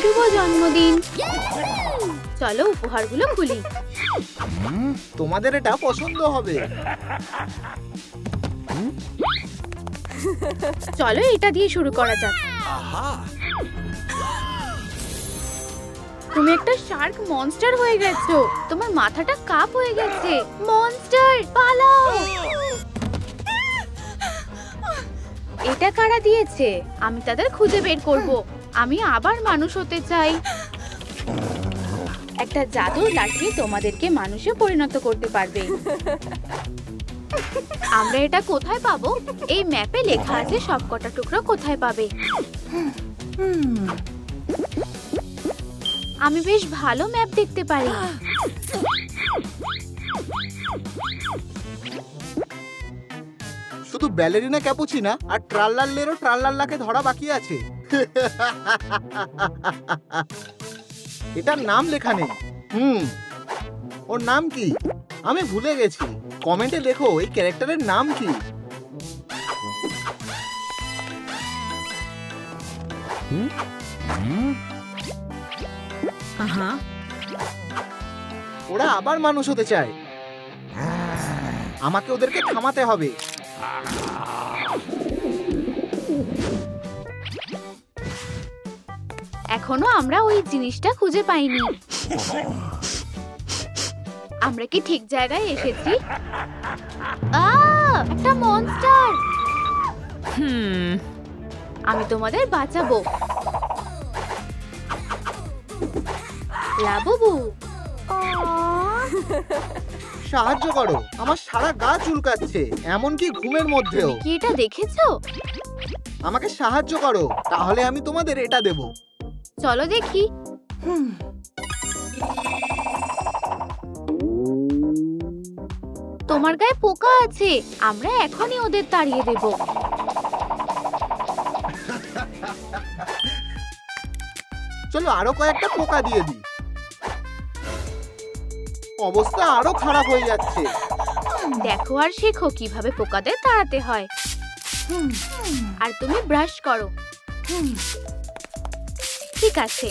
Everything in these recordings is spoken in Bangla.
শুভ জন্মদিন। চলো উপহারগুলো খুলি। তোমাদের এটা পছন্দ হবে। চলো এটা দিয়ে শুরু করা যাক। তুমি একটা শার্ক মনস্টার হয়ে গেছো। তোমার মাথাটা কাপ হয়ে গেছে। মনস্টার পালাও। এটা কারা দিয়েছে? আমি তাদের খুঁজে বের করব। আমি আবার মানুষ হতে চাই। একটা জাদুর লাঠি তোমাদেরকে মানুষে পরিণত করতে পারবে। আমরা এটা কোথায় পাবো? এই ম্যাপে লেখা আছে সবকটা টুকরো কোথায় পাবে। আমি বেশ ভালো ম্যাপ দেখতে পারি। শুধু ব্যালেরিনা ক্যাপুচিনা আর ট্রাল্লাল্লেরও ট্রাল্লাল্লাকে ধরা বাকি আছে। এটার নাম লেখা নেই। ওর নাম কি? আমি ভুলে গেছি। কমেন্টে লেখো এই ক্যারেক্টারের নাম কি। ওরা আবার মানুষ হতে চায়। আমাকে ওদেরকে থামাতে হবে। এখনো আমরা ওই জিনিসটা খুঁজে পাইনি। আমরা কি ঠিক জায়গায় এসেছি? একটা মনস্টার। আমি তোমাদের বাঁচাবো। লাবুবু সাহায্য করো, আমার সারা গা চুলকাচ্ছে, এমনকি ঘুমের মধ্যেও। কি এটা দেখেছো? আমাকে সাহায্য করো, তাহলে আমি তোমাদের এটা দেব। চলো দেখি। তোমার গায়ে পোকা আছে। আমরা এখনই ওদের তাড়িয়ে দেব। চলো আরো কয়েকটা পোকা দিয়ে দিই। অবস্থা আরো খারাপ হয়ে যাচ্ছে। দেখো আর শেখো কিভাবে পোকাদের তাড়াতে হয়। আর তুমি ব্রাশ করো। ঠিক আছে।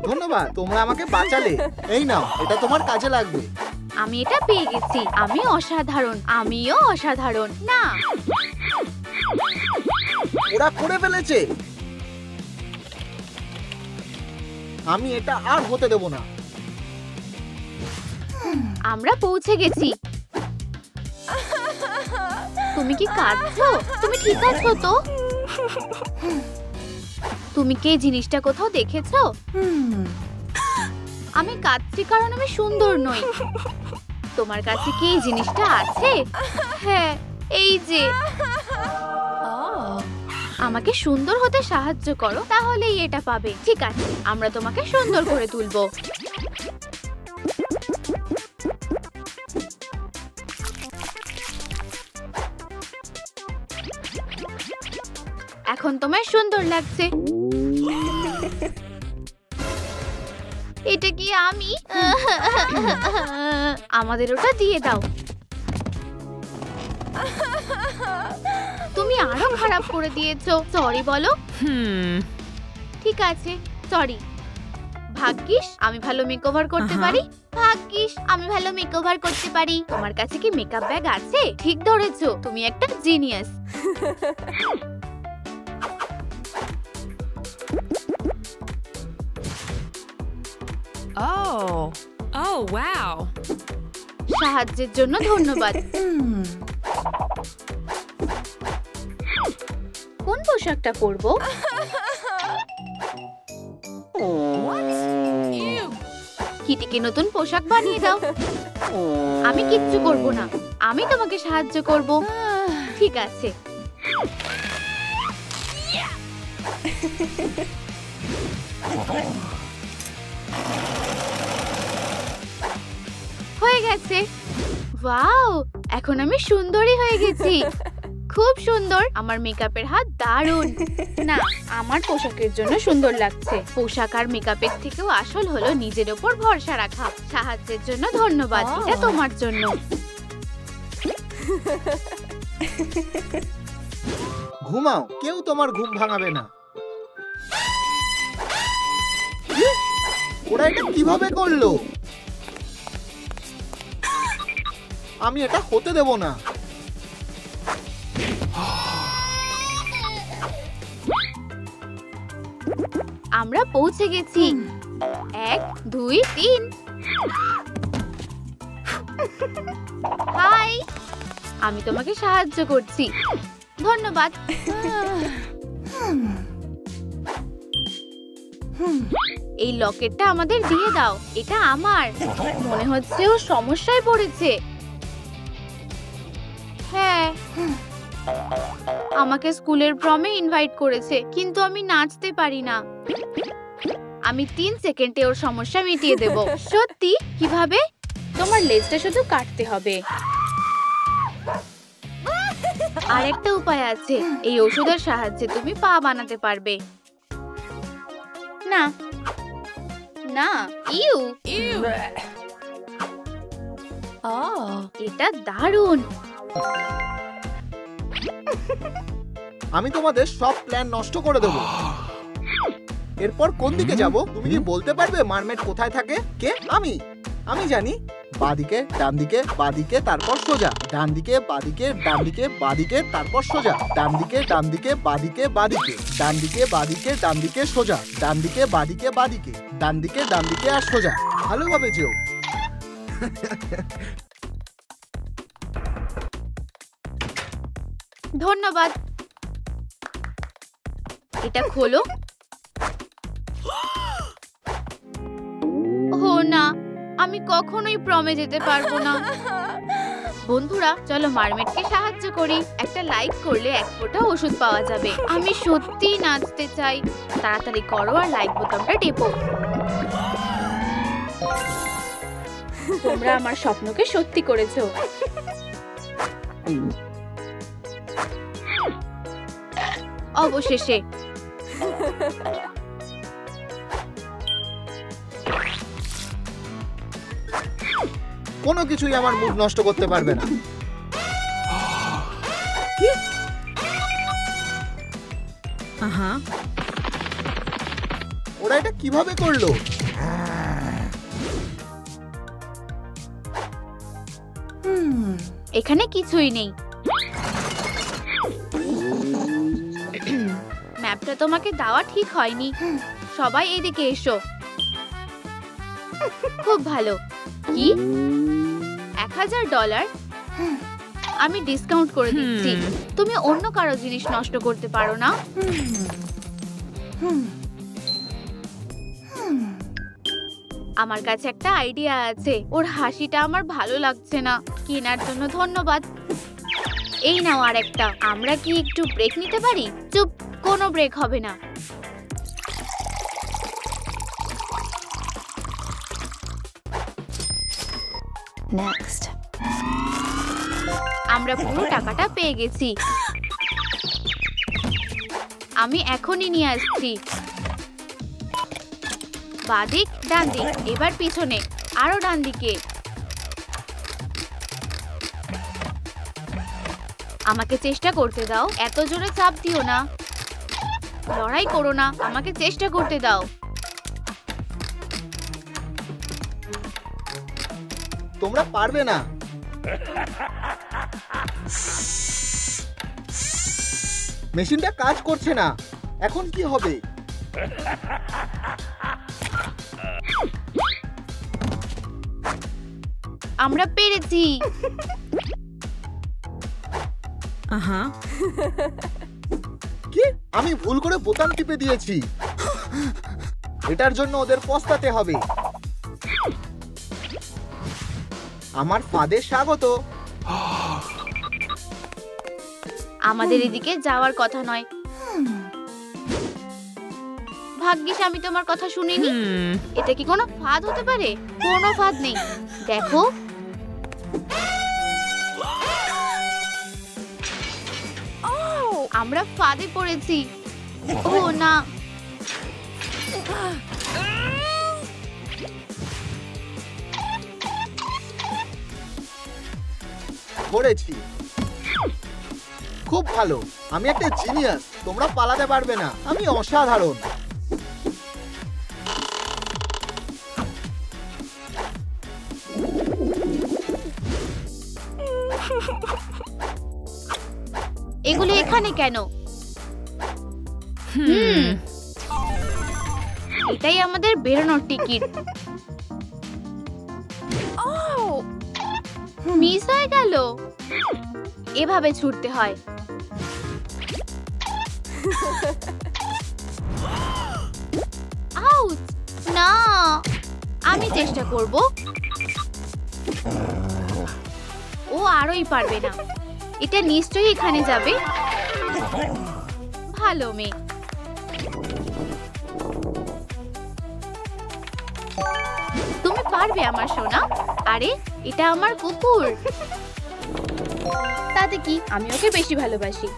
ধন্যবাদ, তোমরা আমাকে বাঁচালে। এই নাও, এটা তোমার কাজে লাগবে। আমি এটা পেয়ে গেছি। আমি অসাধারণ। আমিও অসাধারণ। না, ওরা করে ফেলেছে। আমি এটা আর হতে দেব না। আমরা পৌঁছে গেছি। তুমি কি কাঁদছো? তুমি ঠিক আছো তো? তুমি কি এই জিনিসটা কোথাও দেখেছো? আমি কাঁদছি কারণ আমি সুন্দর নই। তোমার কাছে কি এই জিনিসটা আছে? হ্যাঁ, এই যে। আমাকে সুন্দর হতে সাহায্য করো, তাহলেই এটা পাবে। ঠিক আছে, আমরা তোমাকে সুন্দর করে তুলবো। এখন তোমায় সুন্দর লাগছে। এটা কি আমি? আমাদের ওটা দিয়ে দাও। তুমি আরো খারাপ করে দিয়েছো। সরি বলো। ঠিক আছে, সরি। ভাগ্যিস আমি ভালো মেকওভার করতে পারি। ভাগ্যিস আমি ভালো মেকওভার করতে পারি। তোমার কাছে কি মেকআপ ব্যাগ আছে? ঠিক ধরেছো, তুমি একটা জিনিয়াস। Oh, wow. সাহায্যের জন্য ধন্যবাদ। কোন পোশাকটা পরবো? কিটিকে নতুন পোশাক বানিয়ে দাও। আমি কিচ্ছু করব না। আমি তোমাকে সাহায্য করব। ঠিক আছে। হয়ে গেছে। ওয়াও, এখন আমি সুন্দরী হয়ে গেছি। খুব সুন্দর। আমার মেকআপের হাত দারুণ। না, আমার পোশাকের জন্য সুন্দর লাগছে। পোশাক আর মেকআপের থেকেও আসল হলো নিজের ওপর ভরসা রাখা। সাহায্যের জন্য ধন্যবাদ। এটা তোমার জন্য। ঘুমাও, কেউ তোমার ঘুম ভাঙাবে না। ওরা এটা কিভাবে করলো? আমি এটা হতে দেব না। আমরা পৌঁছে গেছি। 1 2 3। হাই, আমি তোমাকে সাহায্য করছি। ধন্যবাদ। এই লকেটটা আমাদের দিয়ে দাও, এটা আমার। মনে হচ্ছে ও সমস্যায় পড়েছে। হ্যাঁ, আমাকে স্কুলের প্রমে ইনভাইট করেছে, কিন্তু আমি নাচতে পারি না। আমি 3 সেকেন্ডে ওর সমস্যা মিটিয়ে দেব। সত্যি? কিভাবে? তোমার লেজটা শুধু কাটতে হবে। আরেকটা উপায় আছে, এই ওষুধের সাহায্যে তুমি পা বানাতে পারবে। না না, ইউ। এটা দারুণ। আমি তোমাদের সব প্ল্যান নষ্ট করে দেব। এরপর কোন দিকে যাব? তুমি কি বলতে পারবে মারমেড কোথায় থাকে? কে? আমি জানি। বাঁদিকে, ডান দিকে, বাঁদিকে, তারপর সোজা। ডান দিকে, বাঁদিকে, ডান দিকে, বাঁদিকে, তারপর সোজা। ডান দিকে, ডান দিকে, বাঁদিকে, বাঁদিকে। ডান দিকে, বাঁদিকে, ডান দিকে, সোজা। ডান দিকে, বাঁদিকে, বাঁদিকে। ডান দিকে, ডান দিকে আর সোজা। ভালোভাবে যেও। ধন্যবাদ। এটা খোলো। ও না, আমি কখনোই প্রমে যেতে পারবো না। বন্ধুরা, চলো মারমেডকে সাহায্য করি। একটা লাইক করলে 1 ফোঁটা ওষুধ পাওয়া যাবে। আমি সত্যিই নাচতে চাই। তাড়াতাড়ি করো আর লাইক বোতামটা টেপো। তোমরা আমার স্বপ্নকে সত্যি করেছো। অবশেষে। কোনো কিছুই আমার মুড নষ্ট করতে পারবে না। কি? ওরা এটা কিভাবে করলো? এখানে কিছুই নেই। ম্যাপটা তোমাকে দেওয়া ঠিক হয়নি। সবাই এদিকে এসো। খুব ভালো। কি? $1000? আমি ডিসকাউন্ট করে দিচ্ছি। তুমি অন্য কারো জিনিস নষ্ট করতে পারো না। আমার কাছে একটা আইডিয়া আছে। ওর হাসিটা আমার ভালো লাগছে না। কেনার জন্য ধন্যবাদ। এই নাও আরেকটা। আমরা কি একটু ব্রেক নিতে পারি? চুপ, কোনো ব্রেক হবে না। Next. আমরা পুরো টাকাটা পেয়ে গেছি। আমি এখনই নিয়ে আসছি। বাদিক, ডান দিক, এবার পিছনে, আরো ডান দিকে। আমাকে চেষ্টা করতে দাও। এত জোরে চাপ দিও না। লড়াই করো না, আমাকে চেষ্টা করতে দাও। তোমরা পারবে না। মেশিনটা কাজ করছে না। এখন কি হবে? আমরা পেরেছি। কি? আমি ভুল করে বোতাম টিপে দিয়েছি। এটার জন্য ওদের পস্তাতে হবে। আমার ফাঁদে স্বাগত। আমাদের এদিকে যাওয়ার কথা নয়। ভাগ্যিস আমি তোমার কথা শুনিনি। এটা কি কোনো ফাঁদ হতে পারে? কোনো ফাঁদ নেই। দেখো, আমরা ফাঁদে পড়েছি। ও না, পড়েছি। খুব ভালো, আমি একটা জিনিয়াস, তোমরা পালাতে পারবে না, আমি অসাধারণ। এগুলো এখানে কেন? এটাই আমাদের বেরোনোর টিকিট। মিস হয়ে গেল। এভাবে ছুটতে হয়। আউচ! না, আমি চেষ্টা করব। ও আরোই পারবে না। এটা নিশ্চয়ই এখানে যাবে। ভালো মেয়ে। তুমি পারবে আমার সোনা। আরে এটা আমার কুকুর। তাতে কি, আমি ওকে বেশি ভালোবাসি।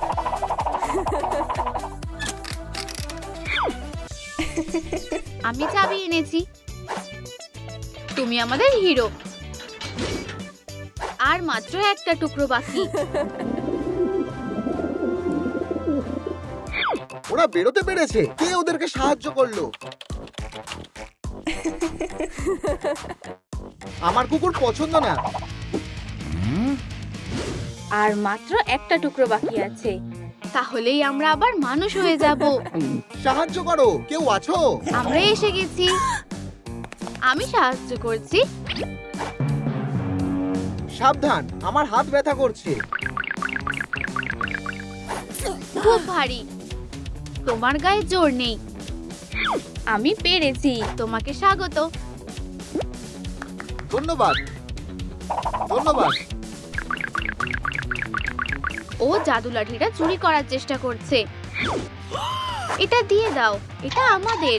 আমি চাবি এনেছি। তুমি আমাদের হিরো। আর মাত্র একটা টুকরো বাকি। ওরা বেরোতে পেরেছে। কে ওদেরকে সাহায্য করলো? আমার কুকুর পছন্দ না। আর মাত্র একটা টুকরো বাকি আছে। তাহলেই আমরা আবার মানুষ হয়ে যাব। সাহায্য করো, কেউ আছো? আমরা এসে গেছি। আমি সাহায্য করছি। সাবধান, আমার হাত ব্যথা করছে। খুব ভারী। তোমার গায়ে জোর নেই। আমি পেরেছি। তোমাকে স্বাগত। ধন্যবাদ। ধন্যবাদ। ও জাদু লাঠিটা চুরি করার চেষ্টা করছে। এটা দিয়ে দাও, এটা আমাদের।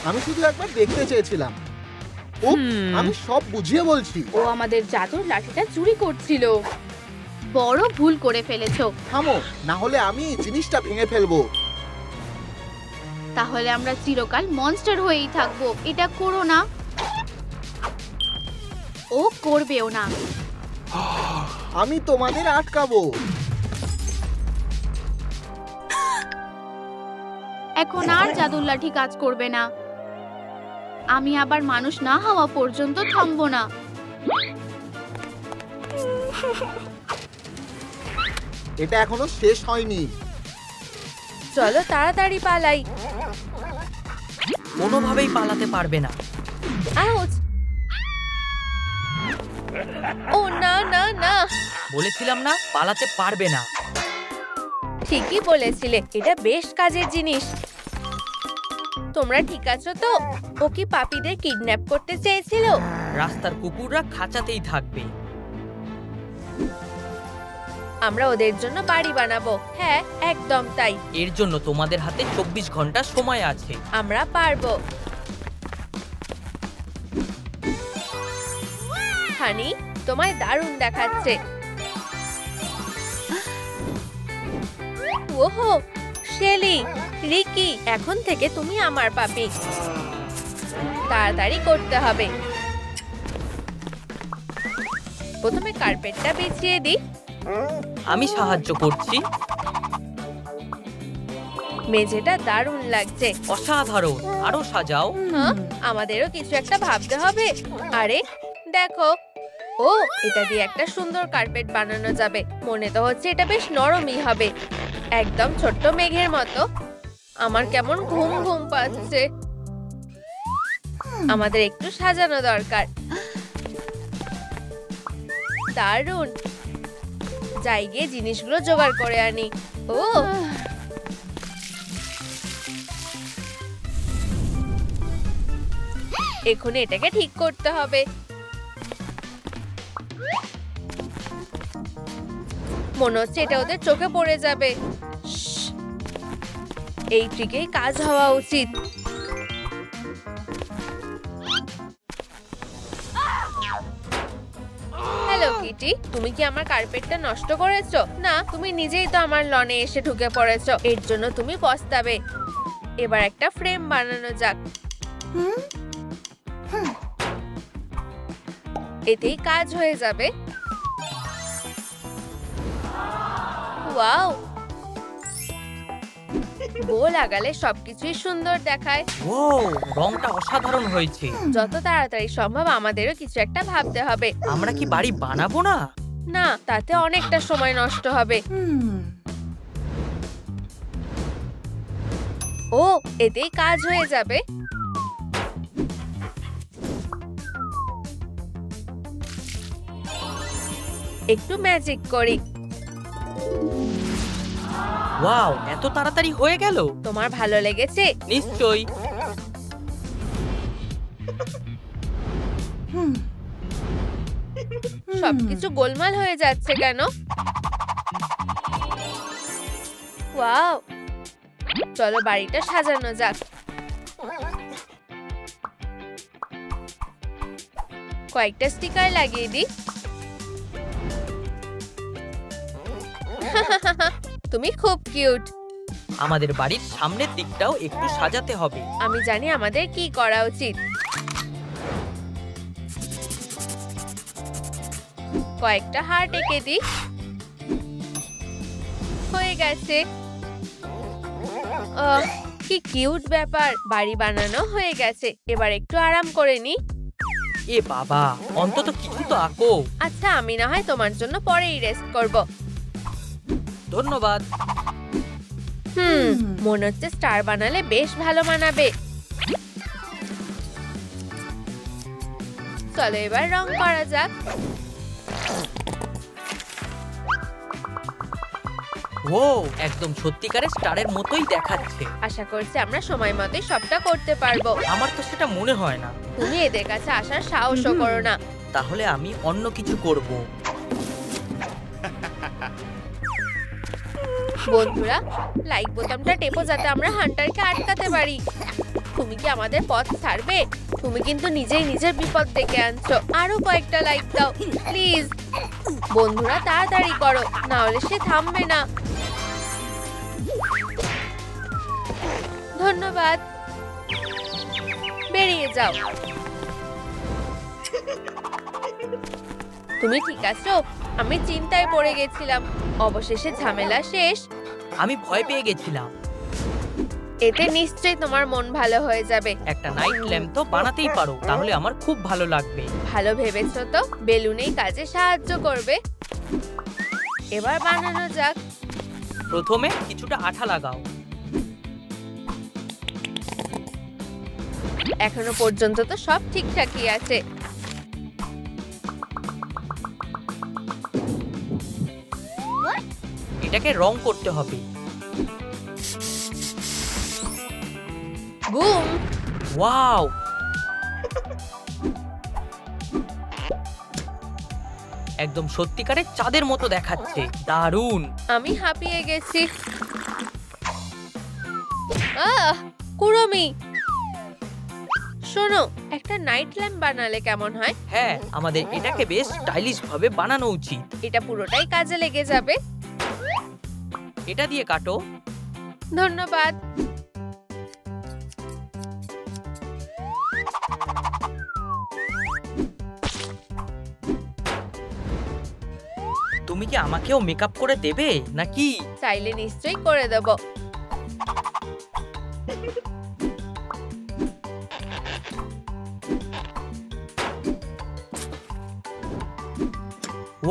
আমি শুধু একবার দেখতে চেয়েছিলাম। আমি সব বুঝিয়ে বলছি। ও আমাদের জাদুর লাঠিটা চুরি করছিল। বড় ভুল করে ফেলেছো। থামো, না হলে আমি এই জিনিসটা ভেঙে ফেলবো। তাহলে আমরা চিরকাল মনস্টার হয়েই থাকবো। এটা করো না। ও করবেও না। আমি তোমাদের আটকাবো। এখন আর জাদুর লাঠি কাজ করবে না। আমি আবার মানুষ না হওয়া পর্যন্ত থামবো না। এটা এখনো শেষ হয়নি। চলো তাড়াতাড়ি পালাই। কোনোভাবেই পালাতে পারবে না। আউচ! ও না না না, বলেছিলাম না, পালাতে পারবে না। ঠিকই বলেছিলে, এটা বেশ কাজের জিনিস। তোমরা ঠিক আছো তো? ও কি পাপীদের কিডন্যাপ করতে চেয়েছিল? রাস্তার কুকুররা খাঁচাতেই থাকবে। আমরা ওদের জন্য বাড়ি বানাবো। হ্যাঁ, একদম তাই। এর জন্য তোমাদের হাতে 24 ঘন্টা সময় আছে। আমরা পারবো। হানি, তোমায় দারুণ দেখাচ্ছে। ওহো, শেলি, রিকি, এখন থেকে তুমি আমার পাপি। তাড়াতাড়ি করতে হবে। প্রথমে কার্পেটটা বিছিয়ে দিই। আমি সাহায্য করছি। মেঝেটা দারুণ লাগছে। অসাধারণ, আরো সাজাও। হ্যাঁ, আমাদেরও কিছু একটা ভাবতে হবে। আরে দেখো, ও এটা দিয়ে একটা সুন্দর কার্পেট বানানো যাবে। মনে তো হচ্ছে এটা বেশ নরমই হবে, একদম ছোট্ট মেঘের মতো। আমার কেমন ঘুম ঘুম পাচ্ছে। আমাদের একটু সাজানো দরকার। দারুণ। যাই গিয়ে জিনিসগুলো জোগাড় করে আনি। ও এখন এটাকে ঠিক করতে হবে। মনে হচ্ছে এটা ওদের চোখে পড়ে যাবে। শ্শ্, এই ট্রিকেই কাজ হওয়া উচিত। হ্যালো কিটি, তুমি কি আমার কার্পেটটা নষ্ট করেছো? না, তুমি নিজেই তো আমার লনে এসে ঢুকে পড়েছো। এর জন্য তুমি পস্তাবে। এবার একটা ফ্রেম বানানো যাক। এতেই কাজ হয়ে যাবে। ওয়াও, বো লাগালে সবকিছুই সুন্দর দেখায়। ও, রংটা অসাধারণ হয়েছে। যত তাড়াতাড়ি সম্ভব আমাদেরও কিছু একটা ভাবতে হবে। আমরা কি বাড়ি বানাবো না? না, তাতে অনেকটা সময় নষ্ট হবে। ও, এতেই কাজ হয়ে যাবে। একটু ম্যাজিক করি। ওয়াও, এত তাড়াতাড়ি হয়ে গেল। তোমার ভালো লেগেছে? নিশ্চয়ই। সবকিছু গোলমাল হয়ে যাচ্ছে কেন? ওয়াও, চলো বাড়িটা সাজানো যাক। কয়েকটা স্টিকার লাগিয়ে দিই। তুমি খুব কিউট। আমাদের বাড়ির সামনের দিকটাও একটু সাজাতে হবে। আমি জানি আমাদের কি করা উচিত। কয়েকটা হার্ট এঁকে দিই। হয়ে গেছে। কি কিউট ব্যাপার। বাড়ি বানানো হয়ে গেছে, এবার একটু আরাম করে নি। এ বাবা, অন্তত কিছু তো আঁকো। আচ্ছা, আমি না হয় তোমার জন্য পরেই রেস্ট করব। ধন্যবাদ। মনে হচ্ছে স্টার বানালে বেশ ভালো মানাবে। চলো এবার রং করা যাক। ও, একদম সত্যিকারের স্টারের মতোই দেখাচ্ছে। আশা করছি আমরা সময় মতোই সবটা করতে পারবো। আমার তো সেটা মনে হয় না। তুমি এদের কাছে আসার সাহসও করো না। তাহলে আমি অন্য কিছু করব। বন্ধুরা, লাইক বোতামটা টেপো যাতে আমরা হান্টারকে আটকাতে পারি। তুমি কি আমাদের পথ ছাড়বে? তুমি কিন্তু নিজেই নিজের বিপদ ডেকে আনছো। আরো কয়েকটা লাইক দাও প্লিজ। বন্ধুরা, তাড়াতাড়ি করো, না হলে সে থামবে না। ধন্যবাদ। বেরিয়ে যাও। তুমি ঠিক আছো? আমি চিন্তায় পড়ে গেছিলাম। অবশেষে ঝামেলা শেষ। আমি ভয় পেয়ে গেছিলাম। এতে নিশ্চয়ই তোমার মন ভালো হয়ে যাবে। একটা নাইট ল্যাম্প তো বানাতেই পারো, তাহলে আমার খুব ভালো লাগবে। ভালো ভেবেছো তো। বেলুনেই কাজে সাহায্য করবে। এবার বানানো যাক। প্রথমে কিছুটা আঠা লাগাও। এখনো পর্যন্ত তো সব ঠিকঠাকই আছে। এটাকে রং করতে হবে। বুম! ওয়াও, একদম সত্যিকারের চাঁদের মতো দেখাচ্ছে। দারুণ। আমি হাঁপিয়ে গেছি। কুড়মি, শোনো, একটা নাইট ল্যাম্প বানালে কেমন হয়? হ্যাঁ, আমাদের এটাকে বেশ স্টাইলিশ ভাবে বানানো উচিত। এটা পুরোটাই কাজে লেগে যাবে। এটা দিয়ে কাটো। ধন্যবাদ। তুমি কি আমাকেও মেকআপ করে দেবে নাকি? চাইলে নিশ্চয়ই করে দেব।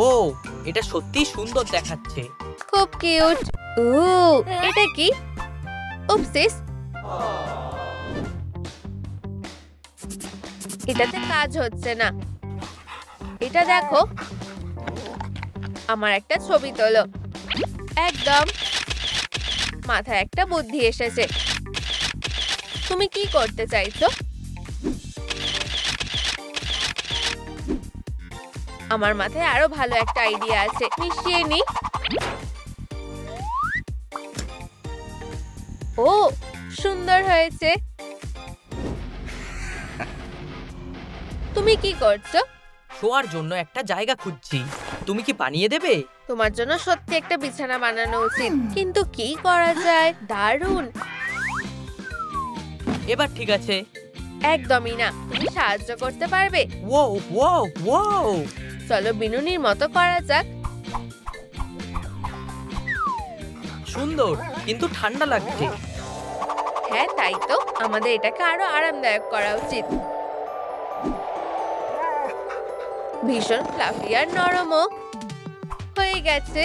ও, এটা সত্যিই সুন্দর দেখাচ্ছে। খুব কিউট। এটা কি? উপসিস, এটাতে কাজ হচ্ছে না। এটা দেখো, আমার একটা ছবি তোলো। একদম। মাথায় একটা বুদ্ধি এসেছে। তুমি কি করতে চাইছো? আমার মাথায় আরো ভালো একটা আইডিয়া আছে। মিশিয়ে নি। ও, সুন্দর হয়েছে। তুমি কি করছো? শোয়ার জন্য একটা জায়গা খুঁজছি। তুমি কি বানিয়ে দেবে? তোমার জন্য সত্যি একটা বিছানা বানানো উচিত, কিন্তু কি করা যায়? দারুণ। এবার ঠিক আছে। একদমই না। তুমি সাহায্য করতে পারবে? ওয়াও ওয়াও ওয়াও, চলো বিনুনির মতো করা যাক। সুন্দর, কিন্তু ঠান্ডা লাগছে। হ্যাঁ তাই তো, আমাদের এটাকে আরো আরামদায়ক করা উচিত। ভীষণ ফ্লাফি আর নরমও হয়ে গেছে।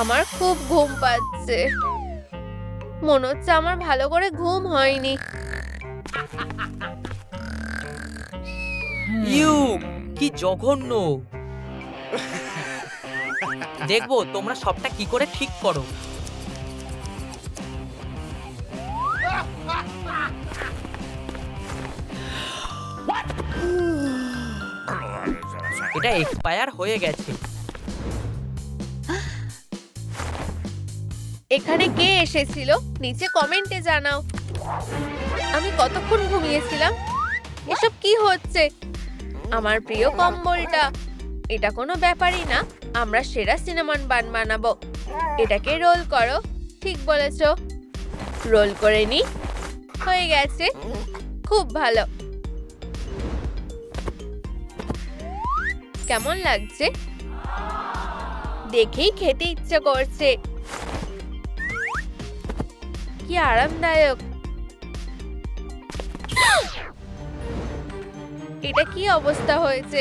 আমার খুব ঘুম পাচ্ছে, মনে হচ্ছে আমার ভালো করে ঘুম হয়নি। ইউ, কি জঘন্য। দেখবো তোমরা সবটা কি করে ঠিক করো। এটা এক্সপায়ার হয়ে গেছে। এখানে কে এসেছিল নিচে কমেন্টে জানাও। আমি কতক্ষণ ঘুমিয়েছিলাম? এসব কি হচ্ছে? আমার প্রিয় কম্বলটা। এটা কোনো ব্যাপারই না, আমরা সেরা সিনামন বান বানাবো। এটাকে রোল করো। ঠিক বলেছো, রোল করে নি। হয়ে গেছে, খুব ভালো। কেমন লাগছে? দেখেই খেতে ইচ্ছে করছে। কি আরামদায়ক। এটা কি অবস্থা হয়েছে?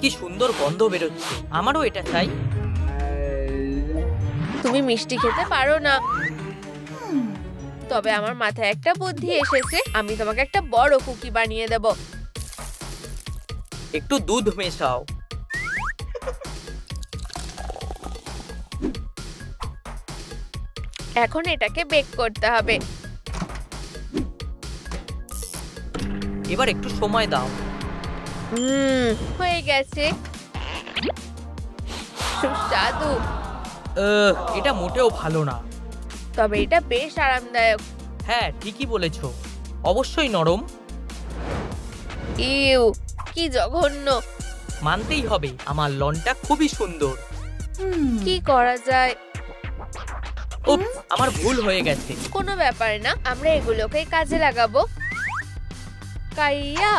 কি সুন্দর গন্ধ বেরোচ্ছে, আমারও এটা চাই। তুমি মিষ্টি খেতে পারো না, তবে আমার মাথায় একটা বুদ্ধি এসেছে। আমি তোমাকে একটা বড় কুকি বানিয়ে দেব। একটু দুধ মেশাও। এখন এটাকে বেক করতে হবে। এবার একটু সময় দাও। হয়ে গেছে, সুস্বাদু। এটা মোটেও ভালো না। তবে এটা বেশ আরামদায়ক। হ্যাঁ, ঠিকই বলেছো, অবশ্যই নরম। ইউ, কি জঘন্য। মানতেই হবে, আমার লনটা খুবই সুন্দর। কি করা যায়? উপস, আমার ভুল হয়ে গেছে। কোনো ব্যাপার না, আমরা এগুলোকে কাজে লাগাবো। কাইয়া,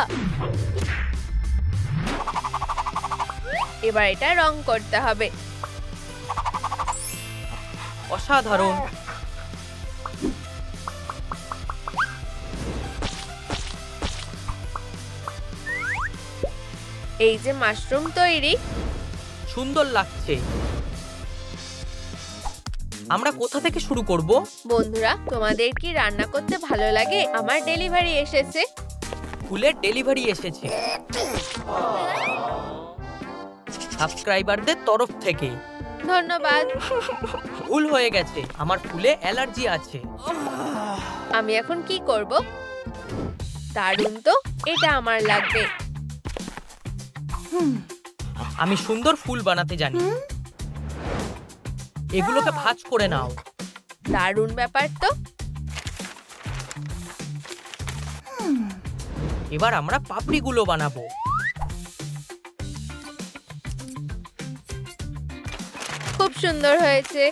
এবার এটা রং করতে হবে। অসাধারণ। এই যে মাশরুম তৈরি। সুন্দর লাগছে। আমরা কোথা থেকে শুরু করব? বন্ধুরা, তোমাদের কি রান্না করতে ভালো লাগে? আমার ডেলিভারি এসেছে। ফুলের ডেলিভারি এসেছে সাবস্ক্রাইবারদের তরফ থেকে। ধন্যবাদ। ভুল হয়ে গেছে, আমার ফুলে অ্যালার্জি আছে। আমি এখন কি করব? দারুণ তো, এটা আমার লাগবে। আমি সুন্দর ফুল বানাতে জানি। এগুলোকে ভাঁজ করে নাও। দারুণ ব্যাপার তো। এবার আমরা পাপড়িগুলো বানাবো। খুব সুন্দর হয়েছে।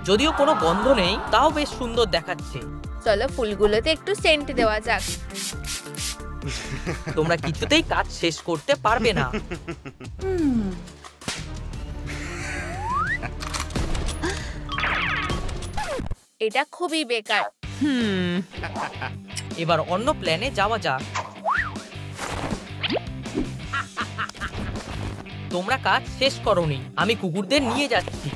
যদিও কোনো গন্ধ নেই, তাও বেশ সুন্দর দেখাচ্ছে। চলো ফুলগুলোতে একটু সেন্ট দেওয়া যাক। তোমরা কিছুতেই কাজ শেষ করতে পারবে না। এটা খুবই বেকার। এবার অন্য প্ল্যানে যাওয়া যাক। তোমরা কাজ শেষ করোনি, আমি কুকুরদের নিয়ে যাচ্ছি।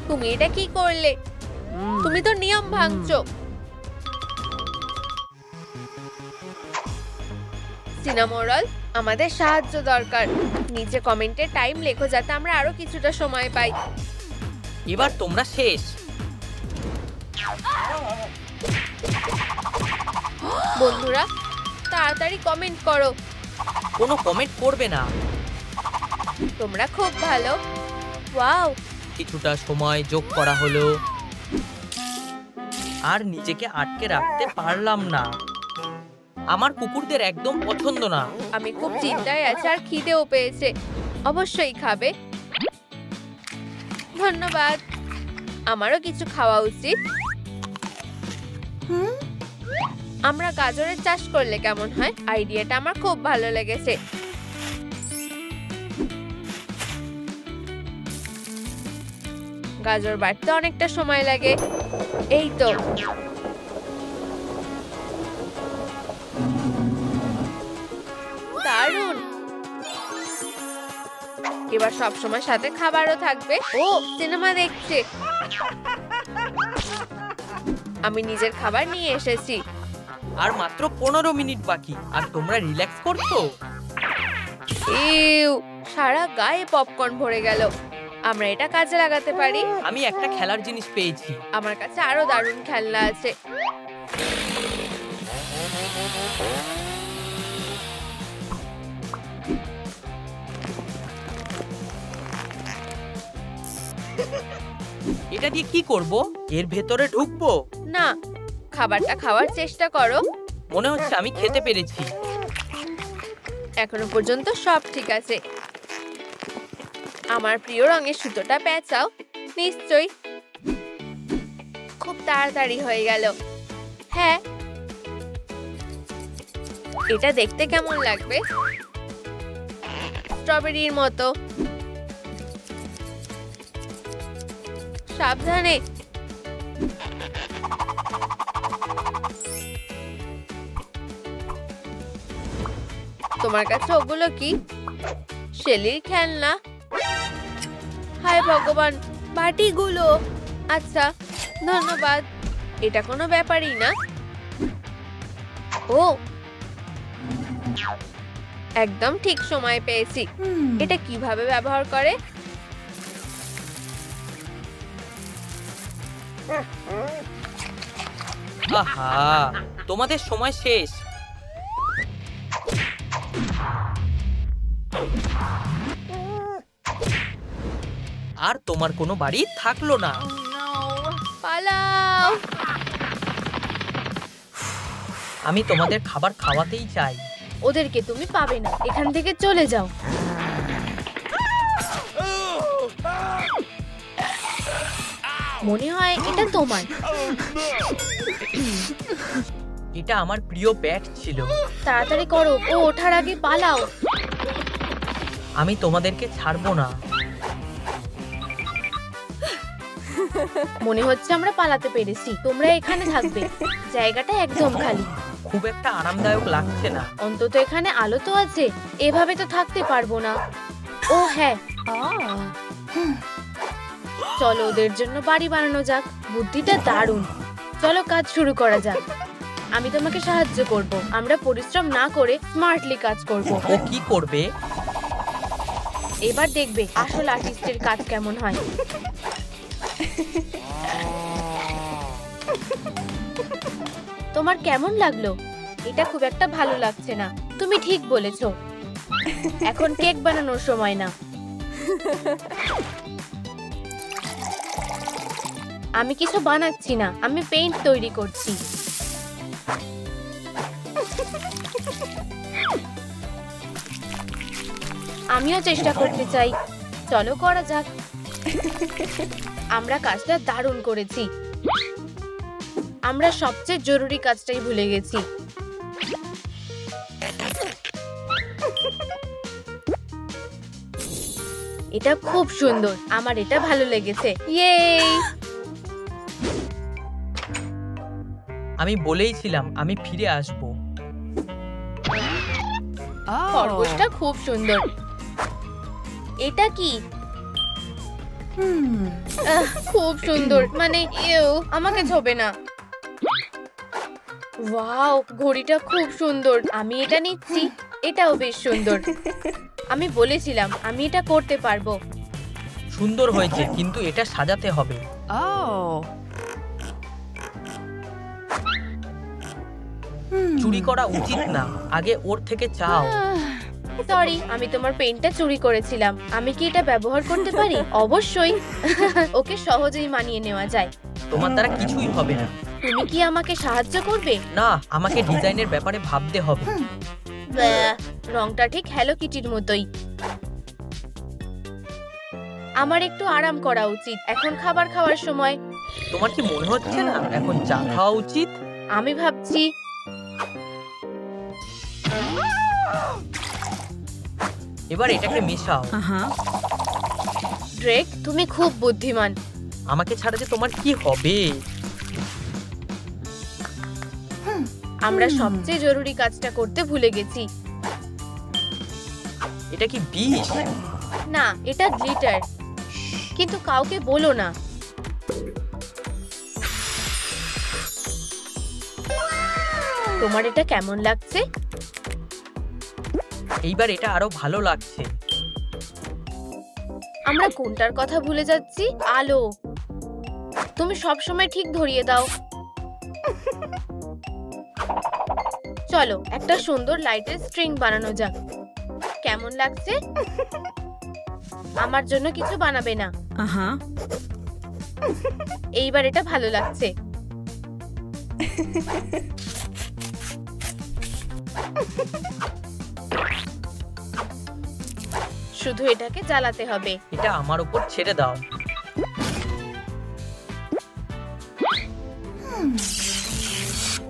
তুমি এটা কি করলে? তুমি তো নিয়ম ভাঙছো। সিনামোরল, আমাদের সাহায্য দরকার। নিচে কমেন্টে টাইম লেখো যাতে আমরা আরো কিছুটা সময় পাই। এবার তোমরা শেষ। বন্ধুরা, তাড়াতাড়ি কমেন্ট করো। কোনো কমেন্ট করবে না। তোমরা খুব ভালো। ওয়াও, কিছুটা সময় যোগ করা হলো। আর নিজেকে আটকে রাখতে পারলাম না। আমার কুকুরদের একদম পছন্দ না। আমি খুব চিন্তায় আছি আর খিদেও পেয়েছে। অবশ্যই খাবে। ধন্যবাদ। আমারও কিছু খাওয়া উচিত। আমরা গাজরের চাষ করলে কেমন হয়? আইডিয়াটা আমার খুব ভালো লেগেছে। গাজর বাড়তে অনেকটা সময় লাগে। এই তো, দারুণ। এবার সব সময় সাথে খাবারও থাকবে। ও, সিনেমা দেখছে। আমি নিজের খাবার নিয়ে এসেছি। আর মাত্র 15 মিনিট বাকি, আর তোমরা রিল্যাক্স করছো। ইউ, সারা গায়ে পপকর্ন ভরে গেল। আমরা এটা কাজে লাগাতে পারি। আমি একটা খেলার জিনিস পেয়েছি। আমার কাছে আরো দারুণ খেলনা আছে। এটা দিয়ে কি করব? এর ভেতরে ঢুকবো? না, খাবারটা খাওয়ার চেষ্টা করো। মনে হচ্ছে আমি খেতে পেরেছি। এখনো পর্যন্ত সব ঠিক আছে। আমার প্রিয় রঙের সুতোটা পেঁচাও। নিশ্চয়ই। খুব তাড়াতাড়ি হয়ে গেল। হ্যাঁ, এটা দেখতে কেমন লাগবে? স্ট্রবেরির মতো। সাবধানে। তোমার কাছে ওগুলো কি? শেলির খেলনা? হায় ভগবান, বাটিগুলো। আচ্ছা, ধন্যবাদ। এটা কোনো ব্যাপারই না। ও, একদম ঠিক সময় পেয়েছি। এটা কিভাবে ব্যবহার করে? আহা, তোমাদের সময় শেষ। আর তোমার কোনো বাড়ি থাকলো না। পালাও। আমি তোমাদের খাবার খাওয়াতেই চাই। ওদেরকে তুমি পাবে না, এখান থেকে চলে যাও। মনে হয় এটা তোমার। এটা আমার প্রিয় ব্যাট ছিল। তাড়াতাড়ি করো, ও ওঠার আগে পালাও। আমি তোমাদেরকে ছাড়বো না। মনে হচ্ছে আমরা পালাতে পেরেছি। তোমরা এখানে থাকবে, জায়গাটা একদম খালি। খুব একটা আরামদায়ক লাগছে না। অন্তত এখানে আলো তো আছে। এভাবে তো থাকতে পারবো না। ও হ্যাঁ, চলো ওদের জন্য বাড়ি বানানো যাক। বুদ্ধিটা দারুণ। চলো কাজ শুরু করা যাক। আমি তোমাকে সাহায্য করব। আমরা পরিশ্রম না করে স্মার্টলি কাজ করব। ও কি করবে? এবার দেখবে আসল আর্টিস্টের কাজ কেমন হয়। তোমার কেমন লাগলো? এটা খুব একটা ভালো লাগছে না। তুমি ঠিক বলেছো। এখন কেক বানানোর সময় না। আমি কিছু বানাচ্ছি না, আমি পেইন্ট তৈরি করছি। আমিও চেষ্টা করতে চাই। চলো করা যাক। আমরা কাজটা দারুণ করেছি। আমরা সবচেয়ে জরুরি কাজটাই ভুলে গেছি। এটা খুব সুন্দর। আমার এটা ভালো লেগেছে। ইয়ে! আমি বলেইছিলাম আমি ফিরে আসবো। খরগোশটা খুব সুন্দর। এটা কি? খুব সুন্দর। মানে আমাকে ছোবে না। ওয়াও, ঘড়িটা খুব সুন্দর। আমি এটা নিচ্ছি। এটাও বেশ সুন্দর। আমি বলেছিলাম আমি এটা করতে পারবো। সুন্দর হয়েছে, কিন্তু এটা সাজাতে হবে। চুরি করা উচিত না। আগে ওর থেকে চাও। সরি, আমি তোমার পেনটা চুরি করেছিলাম। আমি কি এটা ব্যবহার করতে পারি? অবশ্যই। ওকে সহজেই মানিয়ে নেওয়া যায়। তোমার দ্বারা কিছুই হবে না। তুমি কি আমাকে সাহায্য করবে? না, আমাকে ডিজাইনের ব্যাপারে ভাবতে হবে। ব্যাহ, রংটা ঠিক হ্যালো কিটির মতোই। আমার একটু আরাম করা উচিত। এখন খাবার খাওয়ার সময়। তোমার কি মনে হচ্ছে না এখন চা খাওয়া উচিত? আমি ভাবছি এবার এটাকে মেশাও। ড্রেক, তুমি খুব বুদ্ধিমান। আমাকে ছাড়া যে তোমার কি হবে? আমরা সবচেয়ে জরুরি কাজটা করতে ভুলে গেছি। এটা কি বিষ? না, এটা গ্লিটার। কিন্তু কাউকে বলো না। তোমার এটা কেমন লাগছে? এইবার এটা আরো ভালো লাগছে। আমরা কোনটার কথা ভুলে যাচ্ছি? আলো। তুমি সব সময় ঠিক ধরিয়ে দাও। চলো একটা সুন্দর লাইটের স্ট্রিং বানানো যাক। কেমন লাগছে? আমার জন্য কিছু বানাবে না? এইবার এটা ভালো লাগছে। শুধু এটাকে জ্বালাতে হবে। এটা আমার উপর ছেড়ে দাও।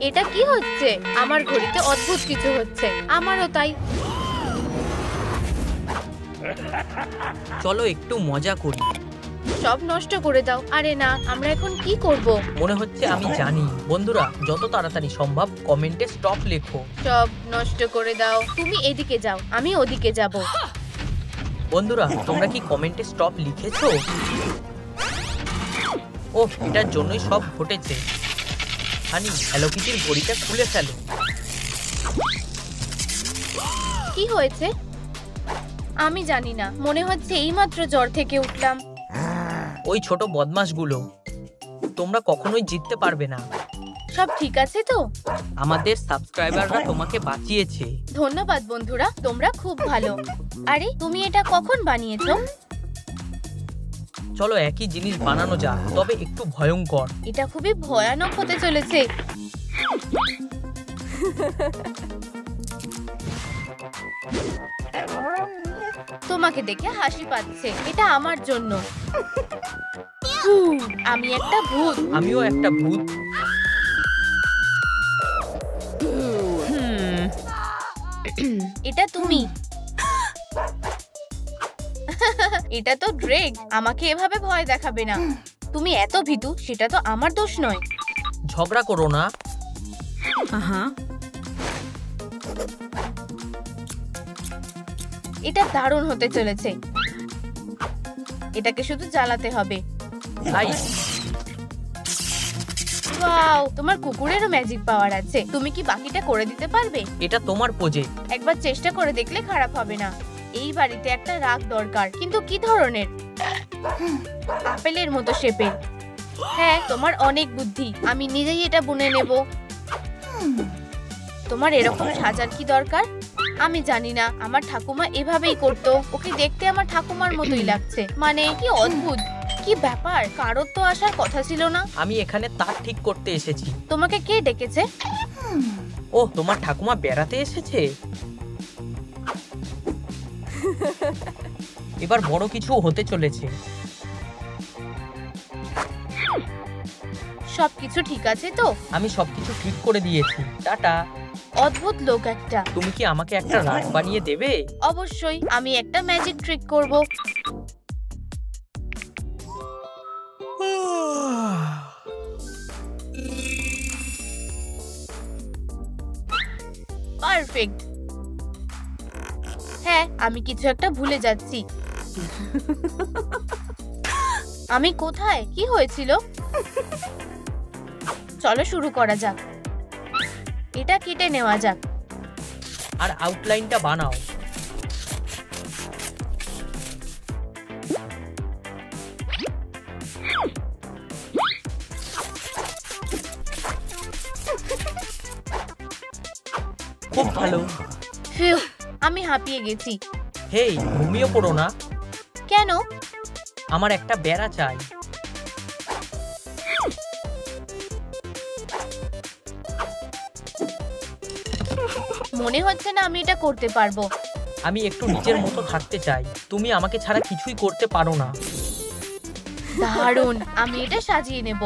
এটা কি হচ্ছে? আমার ঘড়িতে অদ্ভুত কিছু হচ্ছে। আমারও তাই। চলো একটু মজা করি। সব নষ্ট করে দাও। আরে না, আমরা এখন কি করব? মনে হচ্ছে আমি জানি। বন্ধুরা, যত তাড়াতাড়ি সম্ভব কমেন্টে স্টপ লেখো। সব নষ্ট করে দাও। তুমি এদিকে যাও, আমি ওদিকে যাব। বন্ধুরা, তোমরা কি কমেন্টে স্টপ লিখেছো? ওহ, এটার জন্যই সব ঘটেছে। হানি, হ্যালো কিটির ঘড়িটা খুলে ফেলো। কি হয়েছে? আমি জানি না। মনে হচ্ছে এইমাত্র জ্বর থেকে উঠলাম। ওই ছোট বদমাশগুলো, তোমরা কখনোই জিততে পারবে না। সব ঠিক আছে তো? আমাদের সাবস্ক্রাইবাররা তোমাকে বাঁচিয়েছে। ধন্যবাদ বন্ধুরা, তোমরা খুব ভালো। আরে, তুমি এটা কখন বানিয়েছো? চলো একই জিনিস বানানো যাক, তবে একটু ভয়ঙ্কর। এটা খুবই ভয়ানক হতে চলেছে। তোমাকে দেখে হাসি পাচ্ছে। এটা আমার জন্য। আমি একটা ভূত। আমিও একটা ভূত। এটা তুমি। এটা তো ড্রেক। আমাকে এভাবে ভয় দেখাবে না। তুমি এত ভীতু, সেটা তো আমার দোষ নয়। ঝগড়া করো না। এটা দারুণ হতে চলেছে। এটাকে শুধু জ্বালাতে হবে। তাই ওয়াও, তোমার কুকুরেরও ম্যাজিক পাওয়ার আছে। তুমি কি বাকিটা করে দিতে পারবে? এটা তোমার প্রজেক্ট। একবার চেষ্টা করে দেখলে খারাপ হবে না। এই বাড়িতে একটা রাগ দরকার, কিন্তু কি ধরনের? আপেলের মতো শেপের। হ্যাঁ, তোমার অনেক বুদ্ধি। আমি নিজেই এটা বুনে নেব। তোমার এরকম সাজার কি দরকার? আমি জানি না, আমার ঠাকুমা এভাবেই করতো। ওকে দেখতে আমার ঠাকুমার মতোই লাগছে। মানে কি অদ্ভুত। কি ব্যাপার? কারোর তো আসার কথা ছিল না। আমি এখানে তার ঠিক করতে এসেছি। তোমাকে কে ডেকেছে? ওহ, তোমার ঠাকুমা বেড়াতে এসেছে। এবার বড় কিছু হতে চলেছে। সবকিছু ঠিক আছে তো? আমি সবকিছু ঠিক করে দিয়েছি। টাটা। অদ্ভুত লোক একটা। তুমি কি আমাকে একটা রাগ বানিয়ে দেবে? অবশ্যই, আমি একটা ম্যাজিক ট্রিক করব। পারফেক্ট। হ্যাঁ, আমি কিছু একটা ভুলে যাচ্ছি। আমি কোথায়? কি হয়েছিল? চলো শুরু করা যাক। এটা কেটে নেওয়া যাক। আর আউটলাইনটা বানাও। খুব ভালো। ফিউ, আমি হাঁপিয়ে গেছি। হেই, ঘুমিয়ে পড়ো না। কেন? আমার একটা বেড়া চাই। মনে হচ্ছে না আমি এটা করতে পারবো। আমি একটু নিজের মতো থাকতে চাই। তুমি আমাকে ছাড়া কিছুই করতে পারো না। দারুণ, আমি এটা সাজিয়ে নেব।